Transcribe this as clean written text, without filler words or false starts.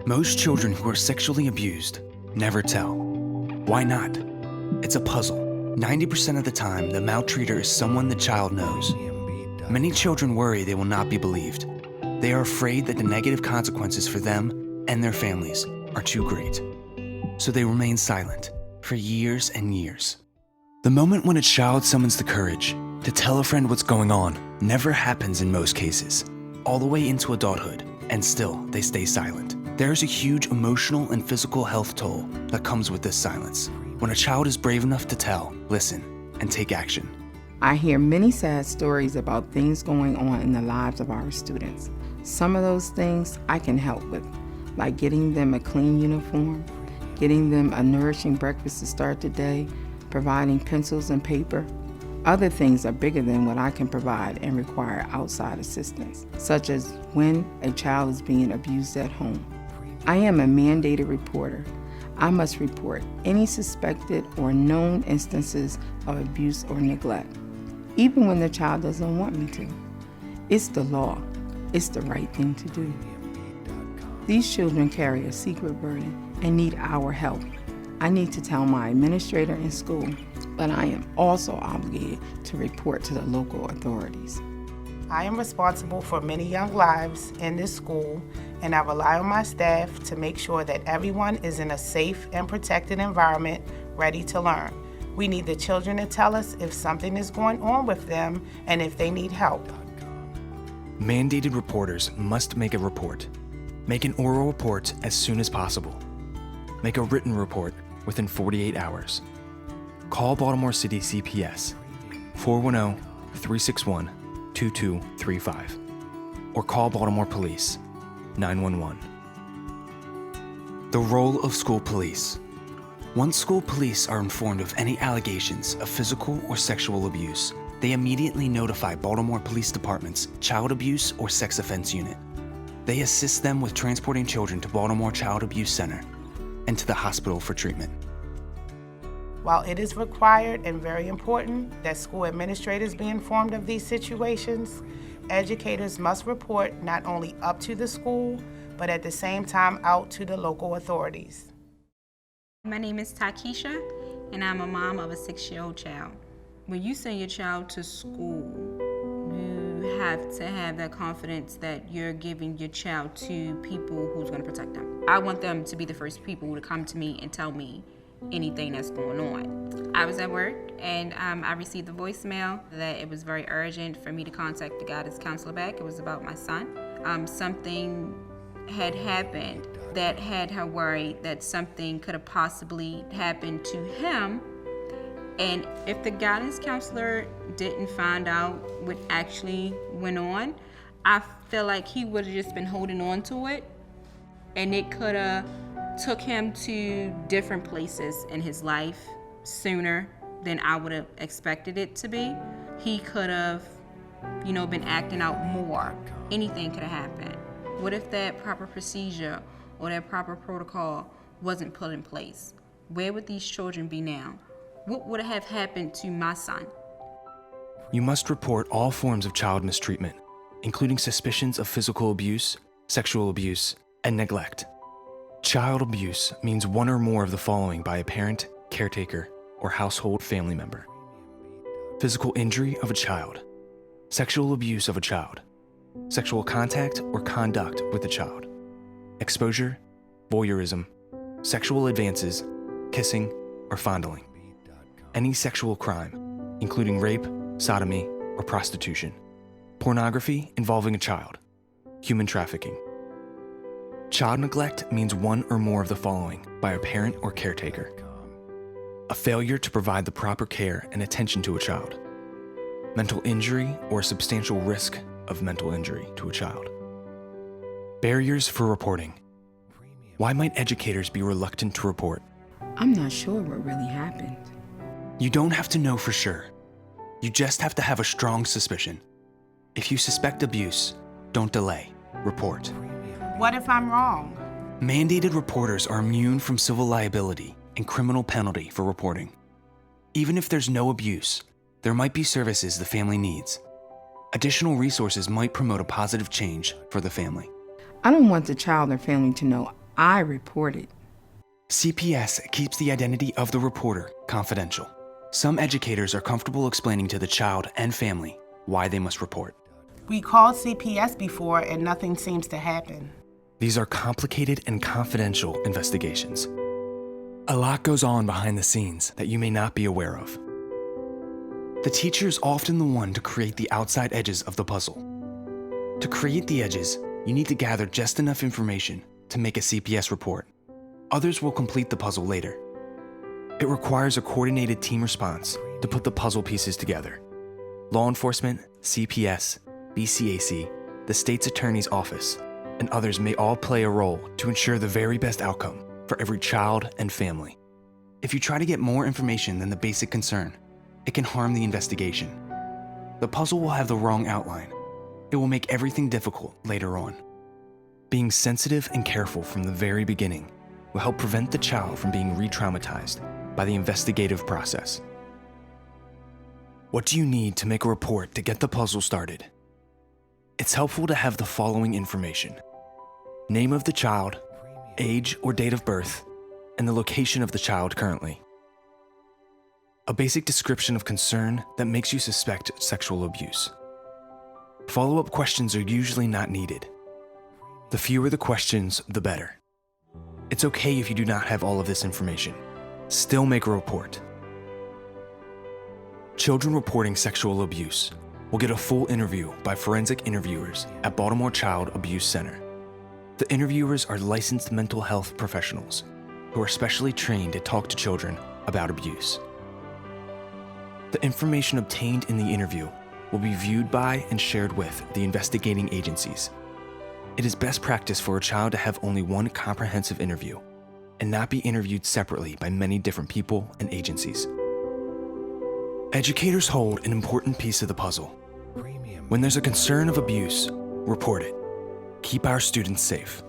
Most children who are sexually abused never tell. Why not? It's a puzzle. 90% of the time, the maltreater is someone the child knows. Many children worry they will not be believed. They are afraid that the negative consequences for them and their families are too great. So they remain silent for years and years. The moment when a child summons the courage to tell a friend what's going on never happens in most cases, all the way into adulthood, and still they stay silent. There is a huge emotional and physical health toll that comes with this silence. When a child is brave enough to tell, listen, and take action. I hear many sad stories about things going on in the lives of our students. Some of those things I can help with, like getting them a clean uniform, getting them a nourishing breakfast to start the day, providing pencils and paper. Other things are bigger than what I can provide and require outside assistance, such as when a child is being abused at home. I am a mandated reporter. I must report any suspected or known instances of abuse or neglect, even when the child doesn't want me to. It's the law. It's the right thing to do. These children carry a secret burden and need our help. I need to tell my administrator in school, but I am also obligated to report to the local authorities. I am responsible for many young lives in this school, and I rely on my staff to make sure that everyone is in a safe and protected environment, ready to learn. We need the children to tell us if something is going on with them and if they need help. Mandated reporters must make a report. Make an oral report as soon as possible. Make a written report within 48 hours. Call Baltimore City CPS 410-361-2235 or call Baltimore Police 911. The role of school police. Once school police are informed of any allegations of physical or sexual abuse, they immediately notify Baltimore Police Department's Child Abuse or Sex Offense Unit. They assist them with transporting children to Baltimore Child Abuse Center and to the hospital for treatment. While it is required and very important that school administrators be informed of these situations, educators must report not only up to the school, but at the same time out to the local authorities. My name is Takisha, and I'm a mom of a 6-year-old child. When you send your child to school, you have to have that confidence that you're giving your child to people who's going to protect them. I want them to be the first people to come to me and tell me anything that's going on. I was at work and I received a voicemail that it was very urgent for me to contact the guidance counselor back. It was about my son. Something had happened that had her worried that something could have possibly happened to him. And if the guidance counselor didn't find out what actually went on, I feel like he would have just been holding on to it, and it could have took him to different places in his life sooner than I would have expected it to be. He could have, been acting out more. Anything could have happened. What if that proper procedure or that proper protocol wasn't put in place? Where would these children be now? What would have happened to my son? You must report all forms of child mistreatment, including suspicions of physical abuse, sexual abuse, and neglect. Child abuse means one or more of the following by a parent, caretaker, or household family member: physical injury of a child, sexual abuse of a child, sexual contact or conduct with a child, exposure, voyeurism, sexual advances, kissing, or fondling. Any sexual crime, including rape, sodomy, or prostitution, pornography involving a child, human trafficking. Child neglect means one or more of the following by a parent or caretaker: a failure to provide the proper care and attention to a child, mental injury or substantial risk of mental injury to a child. Barriers for reporting. Why might educators be reluctant to report? I'm not sure what really happened. You don't have to know for sure. You just have to have a strong suspicion. If you suspect abuse, don't delay. Report. What if I'm wrong? Mandated reporters are immune from civil liability and criminal penalty for reporting. Even if there's no abuse, there might be services the family needs. Additional resources might promote a positive change for the family. I don't want the child or family to know I report it. CPS keeps the identity of the reporter confidential. Some educators are comfortable explaining to the child and family why they must report. We called CPS before and nothing seems to happen. These are complicated and confidential investigations. A lot goes on behind the scenes that you may not be aware of. The teacher is often the one to create the outside edges of the puzzle. To create the edges, you need to gather just enough information to make a CPS report. Others will complete the puzzle later. It requires a coordinated team response to put the puzzle pieces together. Law enforcement, CPS, BCAC, the state's attorney's office, and others may all play a role to ensure the very best outcome for every child and family. If you try to get more information than the basic concern, it can harm the investigation. The puzzle will have the wrong outline. It will make everything difficult later on. Being sensitive and careful from the very beginning will help prevent the child from being re-traumatized by the investigative process. What do you need to make a report to get the puzzle started? It's helpful to have the following information: name of the child, age or date of birth, and the location of the child currently. A basic description of concern that makes you suspect sexual abuse. Follow-up questions are usually not needed. The fewer the questions, the better. It's okay if you do not have all of this information. Still make a report. Children reporting sexual abuse will get a full interview by forensic interviewers at Baltimore Child Abuse Center. The interviewers are licensed mental health professionals who are specially trained to talk to children about abuse. The information obtained in the interview will be viewed by and shared with the investigating agencies. It is best practice for a child to have only one comprehensive interview and not be interviewed separately by many different people and agencies. Educators hold an important piece of the puzzle. When there's a concern of abuse, report it. Keep our students safe.